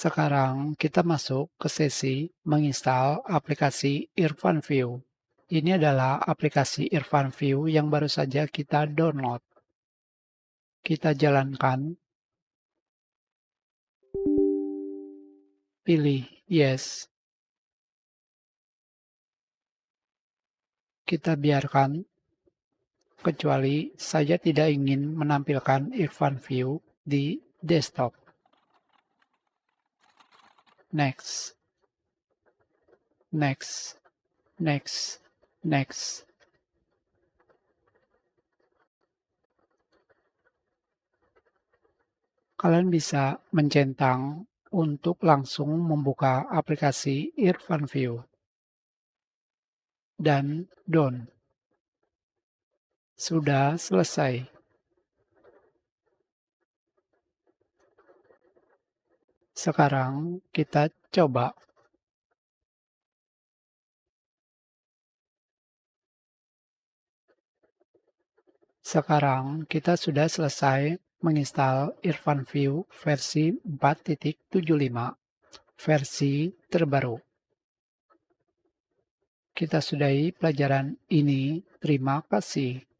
Sekarang kita masuk ke sesi menginstal aplikasi Irfan View. Ini adalah aplikasi Irfan View yang baru saja kita download. Kita jalankan, pilih Yes. Kita biarkan, kecuali saya tidak ingin menampilkan Irfan View di desktop. Next, next, next, next. Kalian bisa mencentang untuk langsung membuka aplikasi Irfan View dan done. Sudah selesai. Sekarang kita coba. Sekarang kita sudah selesai menginstal Irfan View versi 4.75, versi terbaru. Kita sudahi pelajaran ini. Terima kasih.